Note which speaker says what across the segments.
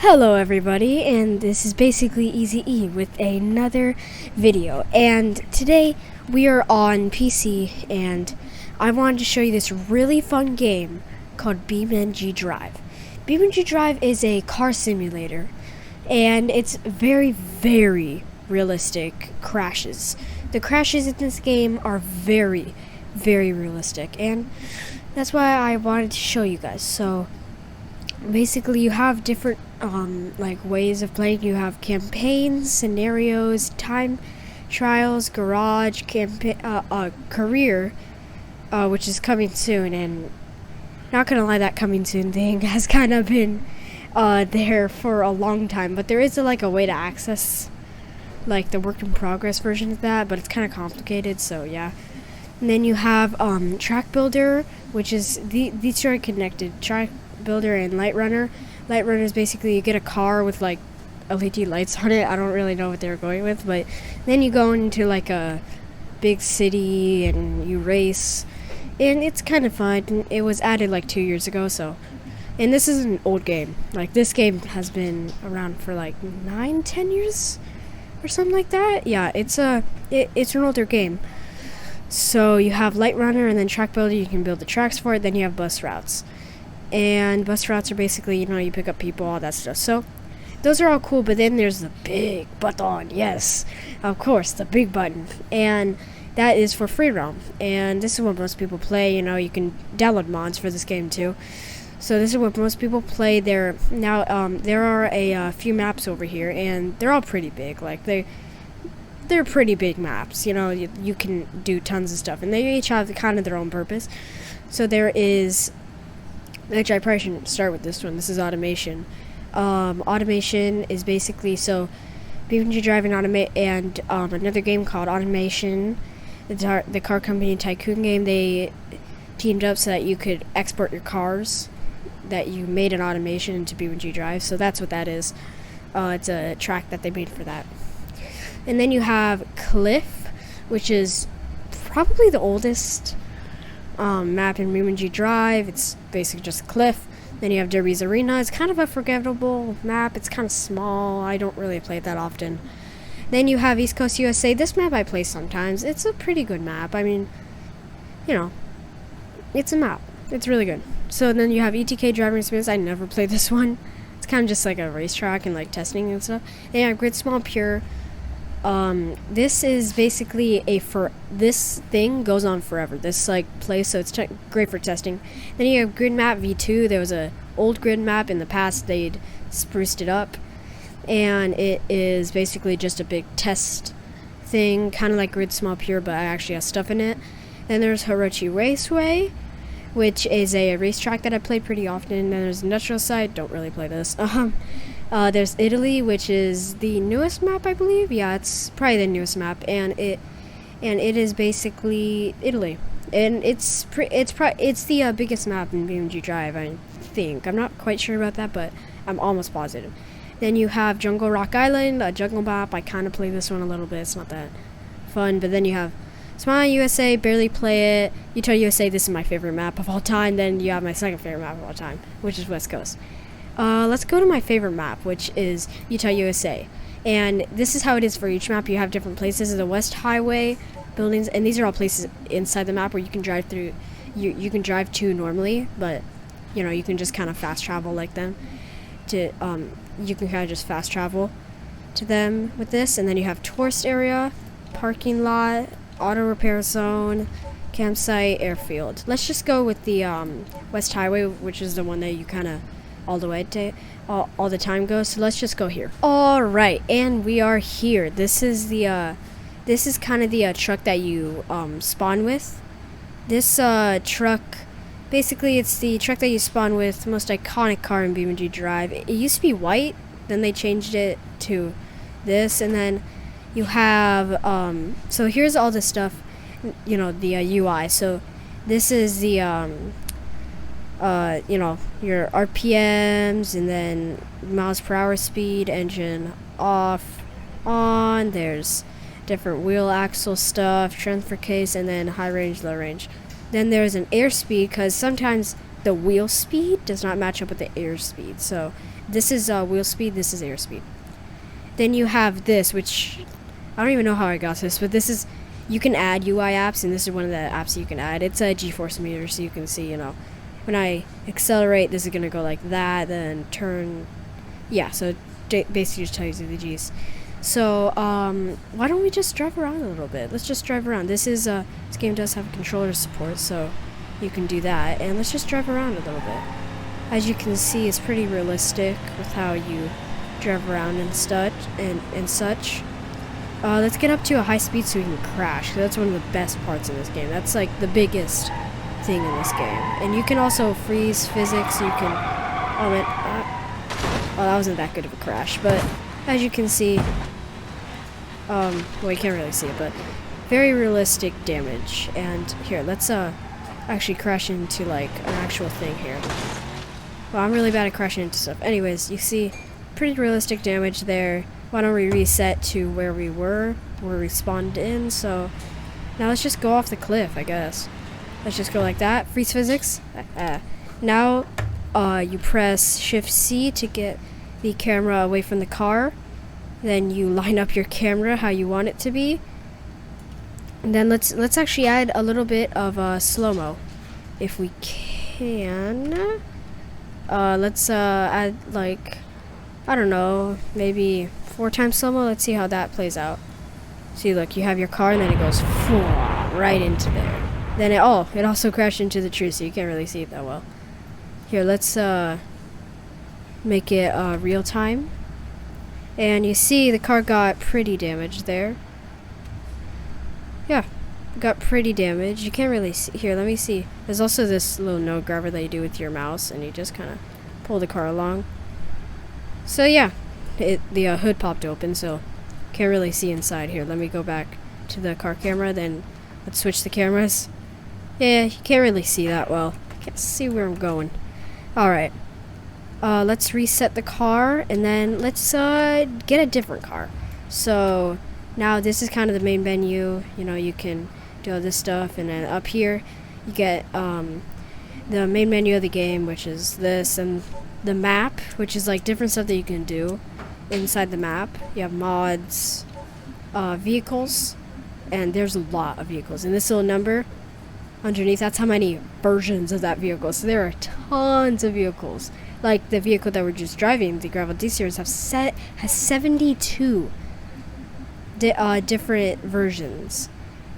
Speaker 1: Hello everybody, and this is basically Easy E with another video. And today we are on PC, and I wanted to show you this really fun game called Beamngggg Drive. Beamngggg Drive is a car simulator, and it's very realistic crashes. The crashes in this game are very realistic, and that's why I wanted to show you guys. So basically you have different like ways of playing. You have campaigns, scenarios, time trials, garage, career, which is coming soon. And not gonna lie, that coming soon thing has kind of been there for a long time, but there is a way to access like the work in progress version of that, but it's kind of complicated, so yeah. And then you have track builder, which is these two are connected: track builder and light runner. Light runner is basically you get a car with like LED lights on it. I don't really know what they were going with, but then you go into like a big city and you race, and it's kind of fun. It was added like 2 years ago, so. And this is an old game. Like, this game has been around for like 9-10 years or something like that. Yeah, it's an older game. So you have light runner and then track builder. You can build the tracks for it. Then you have bus routes. And bus routes are basically, you pick up people, all that stuff. So those are all cool, but then there's the big button. Yes, of course, the big button. And that is for free roam. And this is what most people play. You can download mods for this game too. So this is what most people play. There are a few maps over here, and they're all pretty big. Like they're pretty big maps. You can do tons of stuff, and they each have kind of their own purpose. So there is. Actually, I probably shouldn't start with this one. This is automation. Automation is basically Beamngggg Drive and another game called Automation, the car company tycoon game. They teamed up so that you could export your cars that you made in automation into Beamngggg Drive. So that's what that is. It's a track that they made for that. And then you have Cliff, which is probably the oldest map in Beamngggg Drive. It's basically just cliff. Then you have Derby's Arena. It's kind of a forgettable map. It's kind of small. I don't really play it that often. Then you have East Coast USA. This map I play sometimes. It's a pretty good map. I mean, it's a map. It's really good. So then you have ETK Driving Experience. I never played this one. It's kind of just like a racetrack and like testing and stuff. Then you have Grid Small Pure. This is basically this thing goes on forever. This place, so it's great for testing. Then you have Grid Map V2. There was a old grid map in the past. They'd spruced it up, and it is basically just a big test thing, kind of like Grid Small Pure, but it actually has stuff in it. Then there's Hirochi Raceway, which is a racetrack that I play pretty often. Then there's Industrial Side. Don't really play this. There's Italy, which is the newest map, I believe. Yeah, it's probably the newest map, and it is basically Italy, and it's the biggest map in Beamngggg Drive, I think. I'm not quite sure about that, but I'm almost positive. Then you have Jungle Rock Island, a jungle map. I kind of play this one a little bit. It's not that fun. But then you have Smile USA, barely play it. Utah USA, this is my favorite map of all time. Then you have my second favorite map of all time, which is West Coast. Let's go to my favorite map, which is Utah USA. And this is how it is for each map. You have different places. The West Highway, buildings, and these are all places inside the map where you can drive through. You can drive to normally, but you can just kind of fast travel like them. You can kind of just fast travel to them with this. And then you have tourist area, parking lot, auto repair zone, campsite, airfield. Let's just go with the West Highway, which is the one that you kind of all the way to all the time goes. So let's just go here. All right, and we are here. This is kind of the truck that you spawn with. This truck, basically, it's the truck that you spawn with. Most iconic car in Beamngggg Drive. It used to be white, then they changed it to this, and then you have so here's all the stuff, the UI. So this is the your RPMs, and then miles per hour speed, engine off, on. There's different wheel axle stuff, transfer case, and then high range, low range. Then there's an airspeed, because sometimes the wheel speed does not match up with the air speed. So this is wheel speed, this is air speed. Then you have this, which I don't even know how I got this, but this is, you can add UI apps, and this is one of the apps you can add. It's a G-force meter, so you can see, you know, when I accelerate, this is gonna go like that, then turn, yeah, so basically just tells you the G's. So why don't we just drive around a little bit? Let's just drive around. This game does have controller support, so you can do that, and let's just drive around a little bit. As you can see, it's pretty realistic with how you drive around and such. Let's get up to a high speed so we can crash. That's one of the best parts in this game. That's like the biggest thing in this game. And you can also freeze physics. You can, oh man, that wasn't that good of a crash. But as you can see, well, you can't really see it, but very realistic damage. And here, let's actually crash into like an actual thing here. Well, I'm really bad at crashing into stuff. Anyways, you see pretty realistic damage there. Why don't we reset to where we were, where we spawned in? So now let's just go off the cliff, I guess. Let's just go like that. Freeze physics. Now you press Shift C to get the camera away from the car. Then you line up your camera how you want it to be. And then let's actually add a little bit of slow-mo, if we can. Let's add like, I don't know, maybe 4 times slow-mo. Let's see how that plays out. See, look, you have your car and then it goes right into there. Then it also crashed into the tree, so you can't really see it that well. Here, let's make it real time. And you see the car got pretty damaged there. Yeah, got pretty damaged. You can't really see. Here, let me see. There's also this little node grabber that you do with your mouse, and you just kind of pull the car along. So yeah, the hood popped open, so can't really see inside. Here, let me go back to the car camera, then let's switch the cameras. Yeah, you can't really see that well. Can't see where I'm going. Alright. Let's reset the car, and then let's get a different car. So now this is kind of the main menu. You know, you can do all this stuff, and then up here you get the main menu of the game, which is this, and the map, which is like different stuff that you can do inside the map. You have mods, vehicles, and there's a lot of vehicles. And this little number underneath, that's how many versions of that vehicle. So there are tons of vehicles. Like the vehicle that we're just driving, the Gravel D series, has 72 different versions,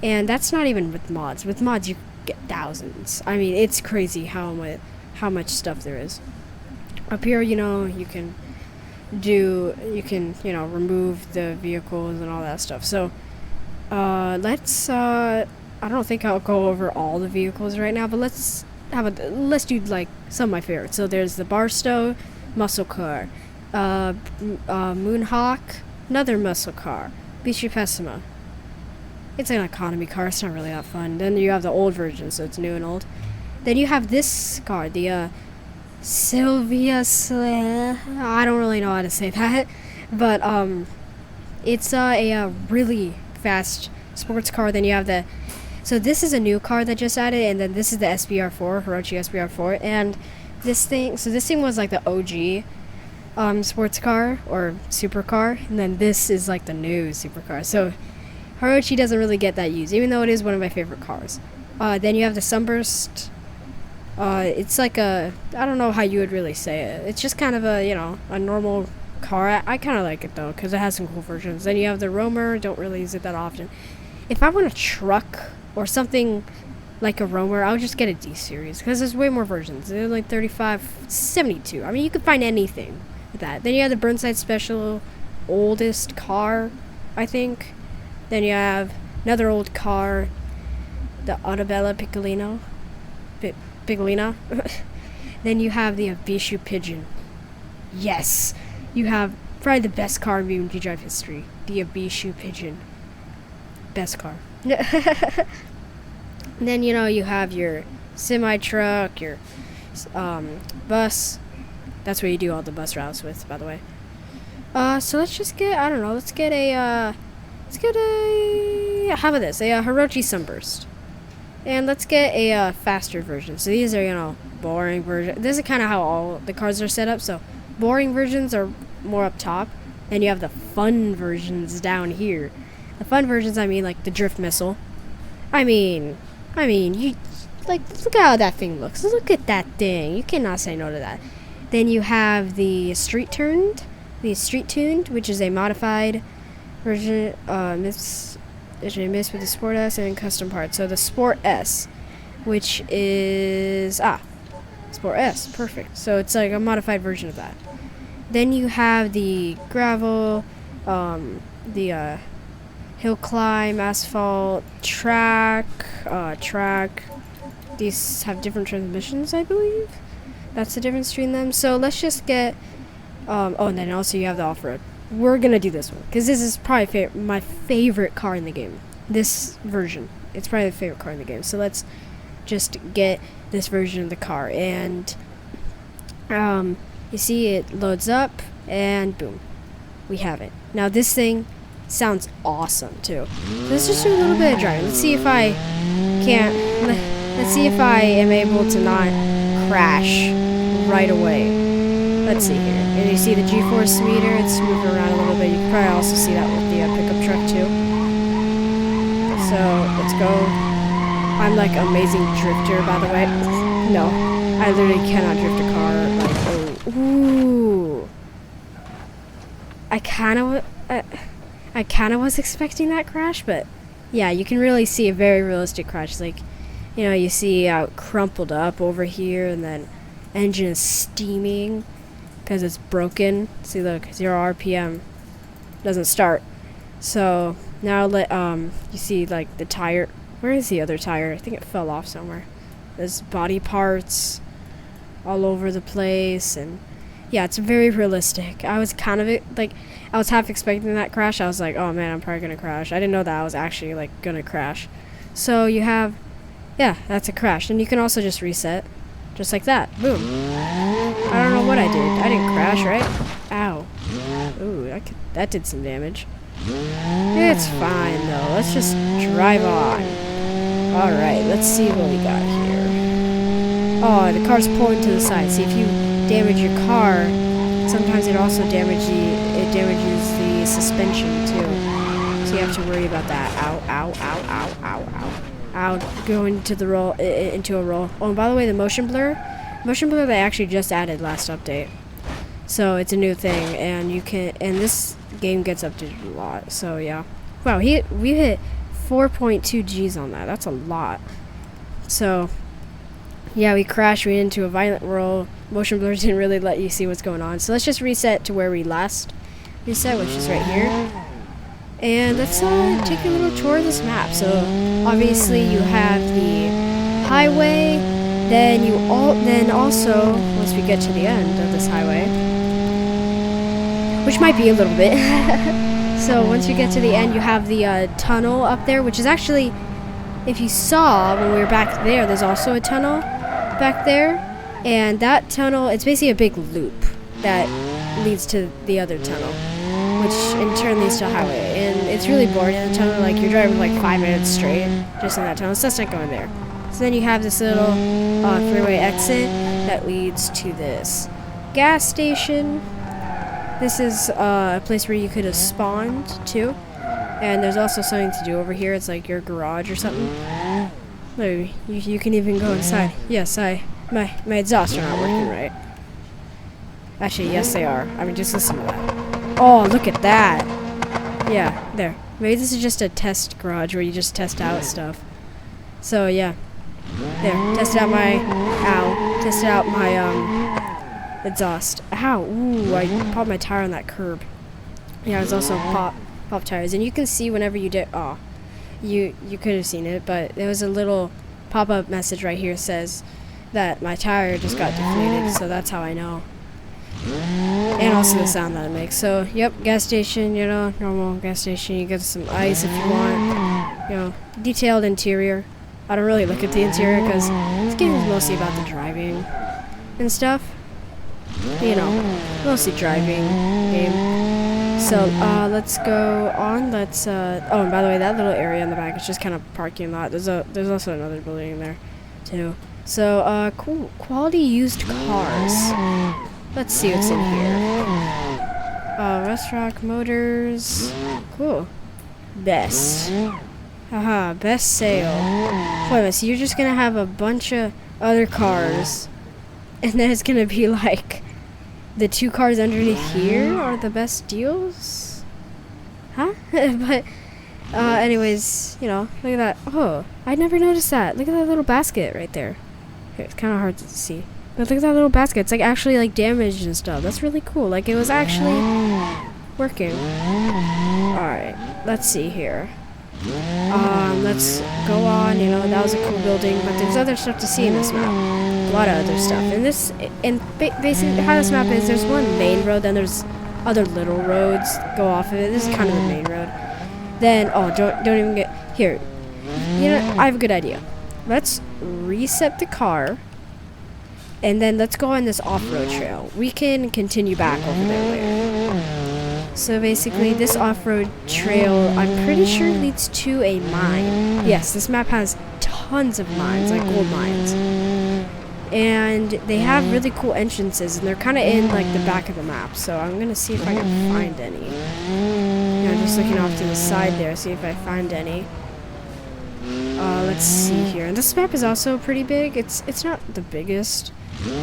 Speaker 1: and that's not even with mods. With mods, you get thousands. I mean, it's crazy how much stuff there is. Up here, you know, you can remove the vehicles and all that stuff. So let's I don't think I'll go over all the vehicles right now, but let's do like some of my favorites. So there's the Barstow muscle car, Moonhawk, another muscle car, Beachy Pessima. It's an economy car. It's not really that fun. Then you have the old version, so it's new and old. Then you have this car, the Sylvia I don't really know how to say that, but it's a really fast sports car. Then you have so this is a new car that just added, and then this is the SBR4, Hirochi SBR4, and this thing was like the OG sports car or supercar, and then this is like the new supercar. So Hirochi doesn't really get that used, even though it is one of my favorite cars. Then you have the Sunburst. It's like I don't know how you would really say it. It's just kind of a normal car. I kind of like it though, because it has some cool versions. Then you have the Roamer. Don't really use it that often. If I want a truck or something like a Roamer, I'll just get a D series, because there's way more versions. They're like 35, 72. I mean, you can find anything with that. Then you have the Burnside Special, oldest car, I think. Then you have another old car, the Autabella Piccolino. Piccolina. Then you have the Abishu Pigeon. Yes! You have probably the best car in Beamngggggg Drive history. The Abishu Pigeon. Best car. Then, you have your semi-truck, your bus. That's where you do all the bus routes with, by the way. So let's just get, I don't know, let's get a, how about this? A Hirochi Sunburst. And let's get a faster version. So these are, boring version. This is kind of how all the cars are set up. So boring versions are more up top, and you have the fun versions down here. The fun versions, I mean, like the drift missile. I mean, you like, look at how that thing looks. Look at that thing. You cannot say no to that. Then you have the street tuned, which is a modified version. It's mixed with the Sport S and custom parts. So the Sport S, which is Sport S, perfect. So it's like a modified version of that. Then you have the gravel, the hill climb, asphalt, track. These have different transmissions, I believe. That's the difference between them. So let's just get, and then also you have the off-road. We're gonna do this one because this is probably my favorite car in the game. This version, it's probably the favorite car in the game. So let's just get this version of the car, and you see it loads up, and boom, we have it. Now this thing sounds awesome too. So let's just do a little bit of driving. Let's see if I am able to not crash right away. Let's see here. And you see the G-force meter, it's moving around a little bit. You can probably also see that with the pickup truck too. So let's go. I'm like amazing drifter, by the way. No, I literally cannot drift a car. Like, oh, ooh. I kind of was expecting that crash, but yeah, you can really see a very realistic crash. Like, you know, you see how it crumpled up over here, and then engine is steaming because it's broken. See, look, 0 RPM, doesn't start. So now you see like the tire. Where is the other tire? I think it fell off somewhere. There's body parts all over the place, and yeah, it's very realistic. I was kind of I was half expecting that crash. I was like, oh man, I'm probably gonna crash. I didn't know that I was actually like gonna crash. So you have, yeah, that's a crash. And you can also just reset, just like that. Boom. I don't know what I did. I didn't crash, right? Ow. Ooh, that did some damage. It's fine though. Let's just drive on. Alright, let's see what we got here. Oh, the car's pulling to the side. See, if you damage your car, sometimes it also damages the suspension too. So you have to worry about that. Ow, ow, ow, ow, ow, ow. Ow, going into a roll. Oh, and by the way, the motion blur they actually just added last update. So it's a new thing, and this game gets updated a lot. So yeah. Wow, we hit 4.2 Gs on that. That's a lot. So yeah, we crashed. We into a violent roll. Motion blur didn't really let you see what's going on. So let's just reset to where we last reset, which is right here. And let's take a little tour of this map. So obviously you have the highway. Then also once we get to the end of this highway, which might be a little bit. So once you get to the end, you have the tunnel up there, which is actually, if you saw when we were back there, there's also a tunnel back there. And that tunnel, it's basically a big loop that leads to the other tunnel, which in turn leads to a highway. And it's really boring in the tunnel. Like, you're driving like 5 minutes straight just in that tunnel. So that's not going there. So then you have this little freeway exit that leads to this gas station. This is a place where you could have spawned too. And there's also something to do over here. It's like your garage or something. Maybe you can even go inside. Yes, my exhausts are not working right. Actually, yes they are. I mean, just listen to that. Oh, look at that. Yeah, there. Maybe this is just a test garage where you just test out stuff. So yeah, there. Tested out my exhaust. Ow! Ooh, I popped my tire on that curb. Yeah, it was also pop tires, and you can see whenever you did. Oh, you could have seen it, but there was a little pop-up message right here says that my tire just got deflated, so that's how I know. And also the sound that it makes. So, yep, gas station, you know, normal gas station. You get some ice if you want. You know, detailed interior. I don't really look at the interior because this game is mostly about the driving and stuff. You know, mostly driving game. So, let's go on. Let's, oh, and by the way, that little area in the back is just kind of parking lot. There's also another building in there, too. So, cool. Quality used cars. Let's see what's in here. Restaurant motors. Cool. Best. Haha, best sale. Wait a minute, so you're just gonna have a bunch of other cars, and then it's gonna be like the 2 cars underneath here are the best deals? Huh? But, anyways, you know, look at that. Oh, I never noticed that. Look at that little basket right there. Here, it's kind of hard to see. But look at that little basket. It's like actually like damaged and stuff. That's really cool. Like it was actually working. Alright, let's see here. Let's go on. You know, that was a cool building, but there's other stuff to see in this map. A lot of other stuff. And basically how this map is, there's one main road, then there's other little roads go off of it. This is kind of the main road. Then, oh, don't even get here. You know, I have a good idea. Let's reset the car, and then let's go on this off-road trail. We can continue back over there later. So basically, this off-road trail, I'm pretty sure leads to a mine. Yes, this map has tons of mines, like gold mines. And they have really cool entrances, and they're kind of in like the back of the map. So I'm gonna see if I can find any. You know, I'm just looking off to the side there, see if I find any. Let's see here. And this map is also pretty big. It's not the biggest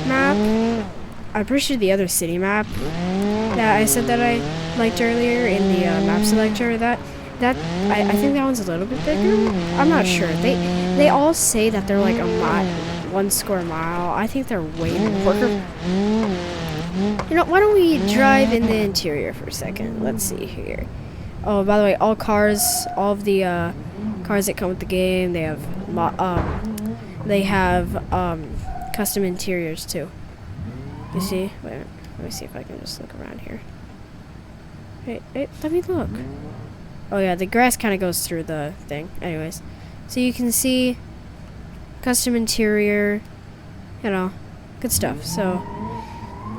Speaker 1: map. I'm pretty sure the other city map that I said that I liked earlier in the map selector, I think that one's a little bit bigger. I'm not sure. They all say that they're like a mile, 1 square mile. I think they're way more. You know, why don't we drive in the interior for a second? Let's see here. Oh, by the way, all of the cars that come with the game, they have custom interiors too. You see? Wait a minute. Let me see if I can just look around here. Hey, let me look. Oh yeah, the grass kind of goes through the thing. Anyways, so you can see custom interior, you know, good stuff. So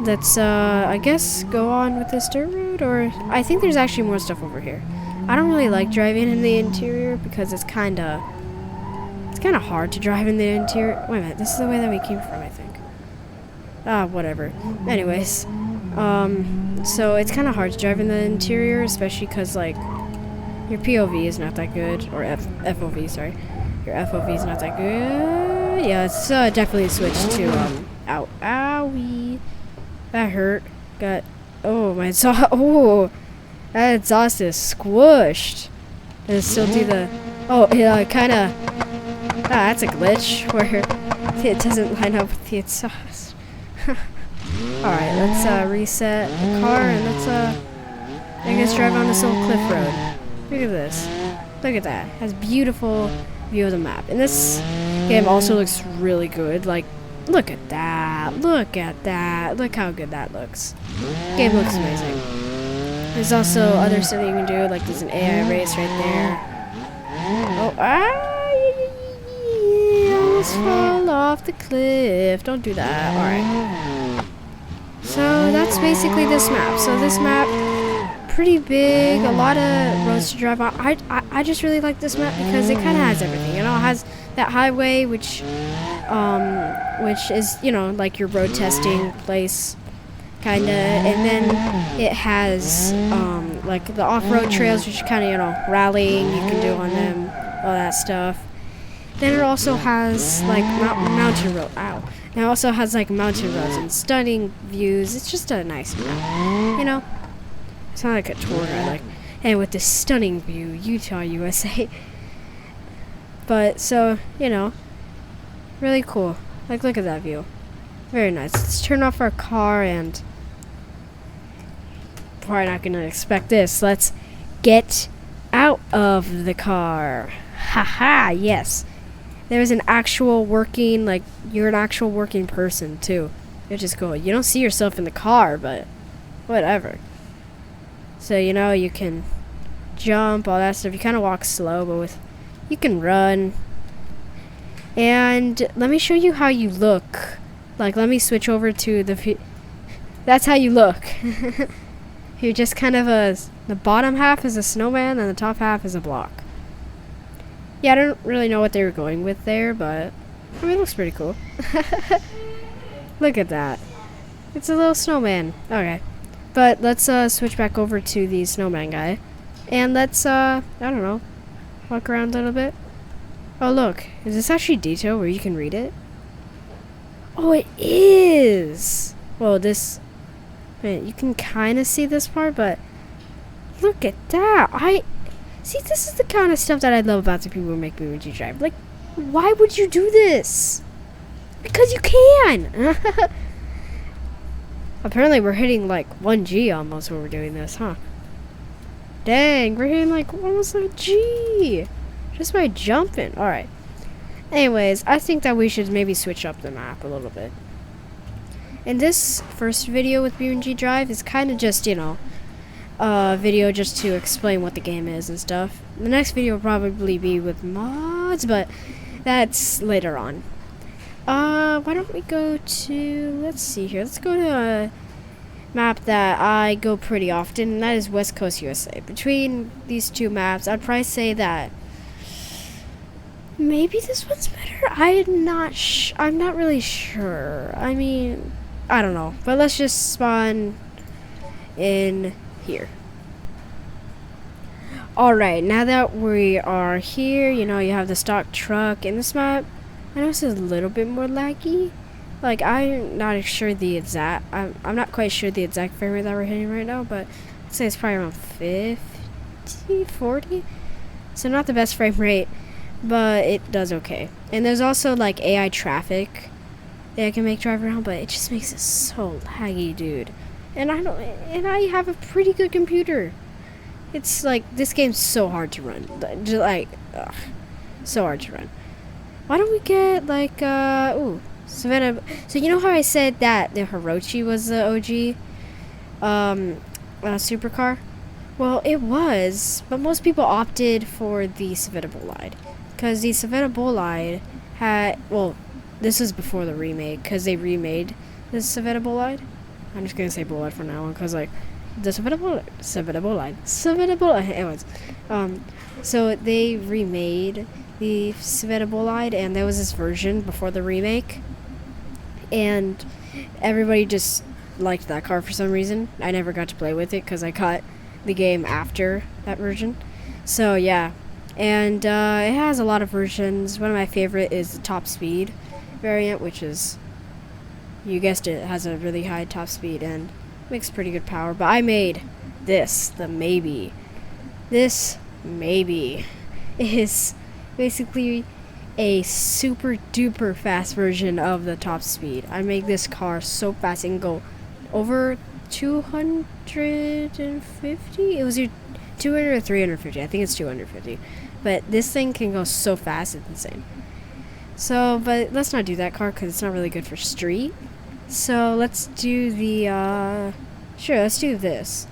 Speaker 1: let's, I guess, go on with this dirt road, or I think there's actually more stuff over here. I don't really like driving in the interior because it's kind of hard to drive in the interior. Wait a minute, this is the way that we came from, I think. Whatever. Anyways, so it's kind of hard to drive in the interior, especially because, like, your POV is not that good, or FOV, sorry. Your FOV is not that good. Yeah, it's definitely switched to, owie. That hurt. Oh, my exhaust, oh, that exhaust is squished. Does it still do the, oh, yeah, kinda, that's a glitch, where it doesn't line up with the exhaust. Alright, let's reset the car, and let's I guess drive on this little cliff road. Look at this. Look at that. It has beautiful view of the map. And this game also looks really good. Like, look at that. Look at that. Look how good that looks. Game looks amazing. There's also other stuff that you can do, like there's an AI race right there. Oh, I almost fall off the cliff. Don't do that. Alright. So that's basically this map. So this map, pretty big, a lot of roads to drive on. I just really like this map because it kind of has everything. You know, it has that highway, which is, you know, like your road testing place, kind of, and then it has like the off-road trails, which kind of, you know, rallying you can do on them, all that stuff. Then it also has like mountain road. Ow! And it also has like mountain roads and stunning views. It's just a nice map, you know. It's not like a tour guide, like, hey, with this stunning view, Utah, USA. But so, you know, really cool. Like, look at that view. Very nice. Let's turn off our car and probably not gonna expect this. Let's get out of the car. Haha, yes. There's an actual working, like, you're an actual working person, too. Which is cool. You don't see yourself in the car, but whatever. So, you know, you can jump, all that stuff. You kind of walk slow, but you can run. And let me show you how you look. Like, let me switch over to that's how you look. You're just kind of the bottom half is a snowman, and the top half is a block. Yeah, I don't really know what they were going with there, but I mean, it looks pretty cool. Look at that. It's a little snowman. Okay. But let's switch back over to the snowman guy. And let's, I don't know, walk around a little bit. Oh, look. Is this actually detail where you can read it? Oh, it is! Well, this... Man, you can kind of see this part, but... Look at that! See, this is the kind of stuff that I love about the people who make Beamngggg Drive. Like, why would you do this? Because you can! Apparently we're hitting like 1G almost when we're doing this, huh? Dang, we're hitting like almost a G! Just by jumping. Alright. Anyways, I think that we should maybe switch up the map a little bit. And this first video with Beamngggg Drive is kind of just, you know, a video just to explain what the game is and stuff. The next video will probably be with mods, but that's later on. Why don't we go to, let's see here, let's go to a map that I go pretty often, and that is West Coast USA. Between these two maps, I'd probably say that maybe this one's better. I'm not really sure. I mean, I don't know, but let's just spawn in here. Alright, now that we are here, you know, you have the stock truck in this map. I know it's a little bit more laggy. Like, I'm not sure the exact, I'm not quite sure the exact frame rate that we're hitting right now, but I'd say it's probably around 50, 40. So not the best frame rate, but it does okay. And there's also like AI traffic that I can make drive around, but it just makes it so laggy, dude. And I have a pretty good computer. It's like, this game's so hard to run. Just like, ugh, so hard to run. Why don't we get like, ooh, Savannah. So you know how I said that the Hirochi was the OG supercar? Well, it was, but most people opted for the Savannah Bolide. Because the Savannah Bolide had, well, this was before the remake, because they remade the Savannah Bolide. I'm just going to say Bolide for now on, because like, the Savannah Bolide. Anyways, so they remade the Savannah Bolide, and there was this version before the remake, and everybody just liked that car for some reason. I never got to play with it because I caught the game after that version. So yeah, and it has a lot of versions. One of my favorite is the top speed variant, which is, you guessed it, has a really high top speed and makes pretty good power. But I made this, the Maybe. This Maybe is basically a super duper fast version of the top speed. I make this car so fast it can go over 250. It was either 200 or 350. I think it's 250. But this thing can go so fast, it's insane. So, but let's not do that car because it's not really good for street. So let's do the sure, let's do this.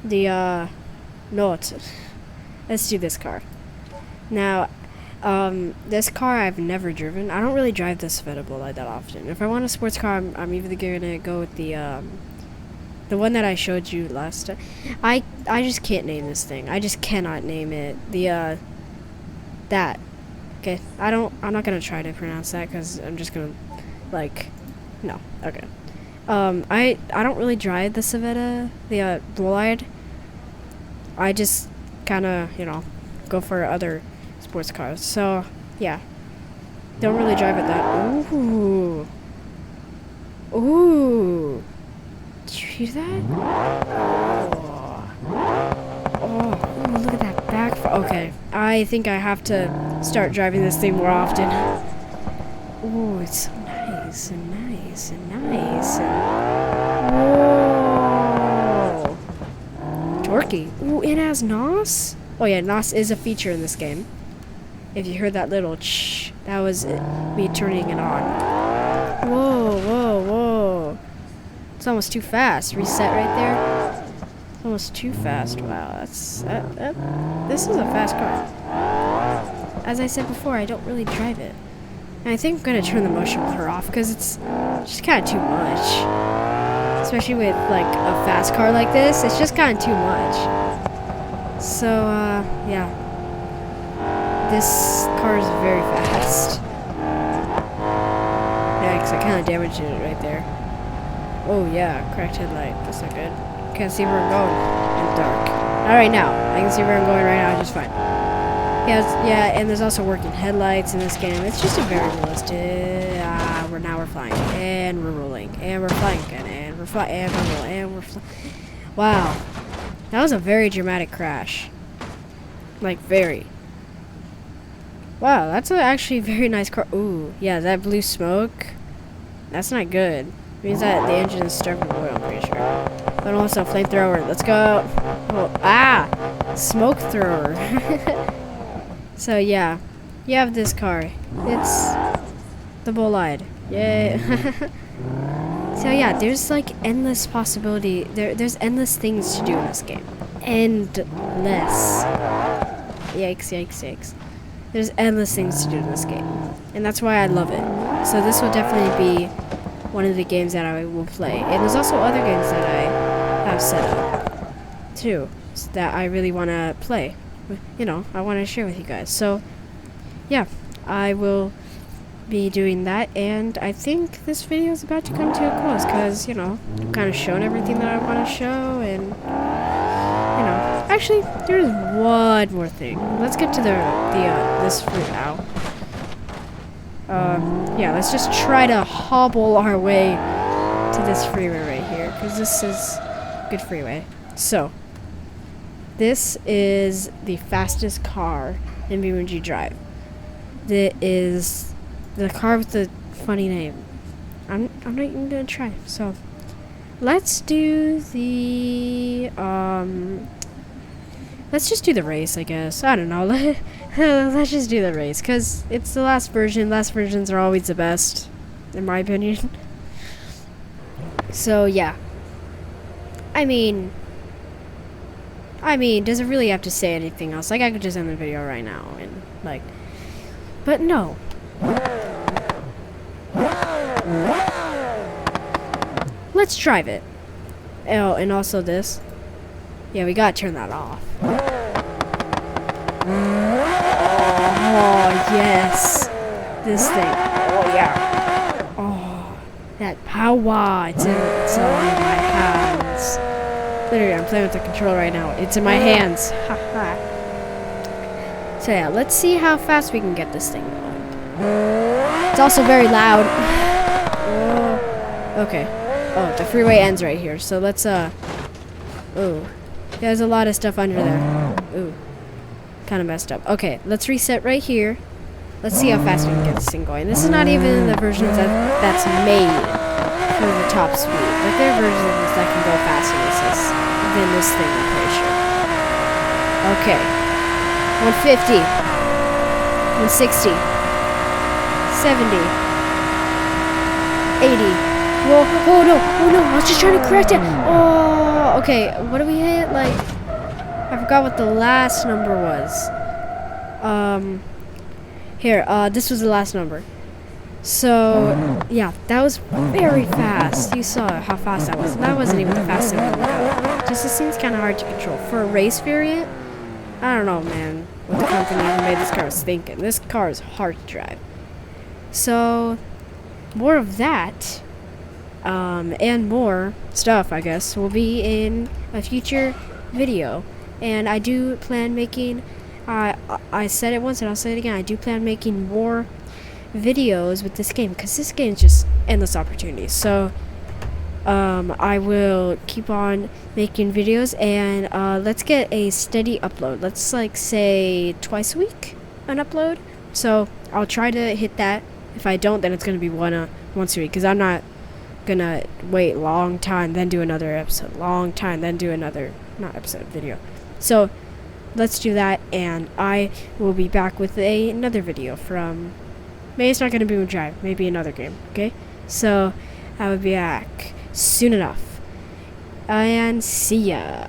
Speaker 1: The let's do this car. Now, this car I've never driven. I don't really drive this Savannah like that often. If I want a sports car, I'm either gonna go with the one that I showed you last time. I just can't name this thing. I just cannot name it. The that. Okay, I'm not gonna try to pronounce that because I'm just gonna, like, no. Okay. I don't really drive the Savannah, the Bolide. I just kind of, you know, go for other sports cars. So yeah, don't really drive it that. Ooh, ooh. Did you hear that? Oh, look at that back. Okay, I think I have to start driving this thing more often. Oh, it's so nice and nice and nice. Whoa. Torquey. Ooh, it has NOS? Oh yeah, NOS is a feature in this game. If you heard that little ch, that was me turning it on. Whoa, whoa, whoa. It's almost too fast. Reset right there. It's almost too fast. Wow, this is a fast car. As I said before, I don't really drive it. And I think I'm going to turn the motion blur off because it's just kind of too much. Especially with like a fast car like this, it's just kind of too much. So, yeah. This car is very fast. Yeah, because I kind of damaged it right there. Oh yeah, cracked headlight. That's not good. Can't see where I'm going in the dark. Not right now. I can see where I'm going right now just fine. Yeah, and there's also working headlights in this game. It's just a very realistic. We're flying, and we're rolling, and we're flying again, and we're flying, and we're rolling, and we're flying. Wow, that was a very dramatic crash. Like very. Wow, that's actually a very nice car. Ooh, yeah, that blue smoke. That's not good. It means that the engine is starving of oil, I'm pretty sure. But also flamethrower. Let's go. Oh, smoke thrower. So yeah, you have this car. It's the Bolide. Yay. So yeah, there's like endless possibility. There's endless things to do in this game. Endless. Yikes, yikes, yikes. There's endless things to do in this game. And that's why I love it. So this will definitely be one of the games that I will play. And there's also other games that I have set up too that I really want to play. You know, I want to share with you guys. So yeah, I will be doing that, and I think this video is about to come to a close because, you know, I've kind of shown everything that I want to show, and, you know, actually, there's one more thing. Let's get to this fruit now. Yeah, let's just try to hobble our way to this freeway right here, because this is a good freeway. So, this is the fastest car in Beamngggg Drive. That is the car with the funny name. I'm not even gonna try. So let's do the let's just do the race, I guess. I don't know. Let's just do the race because it's the last version. Last versions are always the best, in my opinion. So yeah. I mean, does it really have to say anything else? Like, I could just end the video right now and like, but no. Let's drive it. Oh, and also this. Yeah, we gotta turn that off. Oh, yes. This thing. Oh, yeah. Oh, that power. It's all in my hands. Literally, I'm playing with the controller right now. It's in my hands. Haha. So yeah, let's see how fast we can get this thing going. It's also very loud. Oh, okay. Oh, the freeway ends right here. So let's ooh. There's a lot of stuff under there. Ooh. Kind of messed up. Okay, let's reset right here. Let's see how fast we can get this thing going. This is not even the version that's made for the top speed. Like, there are versions that can go faster than this thing, I'm pretty sure. Okay. 150. 160. 70. 80. Whoa, oh no, I was just trying to correct it. Oh, okay, what did we hit? Like, I forgot what the last number was. Here, this was the last number. So, yeah, that was very fast. You saw how fast that was. That wasn't even the fastest I could go. Just, it seems kind of hard to control. For a race variant, I don't know, man, what the company who made this car was thinking. This car is hard to drive. So, more of that. And more stuff, I guess, will be in a future video. And I do plan making, I said it once and I'll say it again, I do plan making more videos with this game, because this game is just endless opportunities. So, I will keep on making videos, and, let's get a steady upload. Let's, like, say twice a week, an upload. So, I'll try to hit that. If I don't, then it's going to be once a week, because I'm not gonna wait long time then do another episode, long time then do another video. So let's do that, and I will be back with another video from, maybe it's not gonna be Beamngggg Drive, maybe another game. Okay, so I will be back soon enough, and see ya.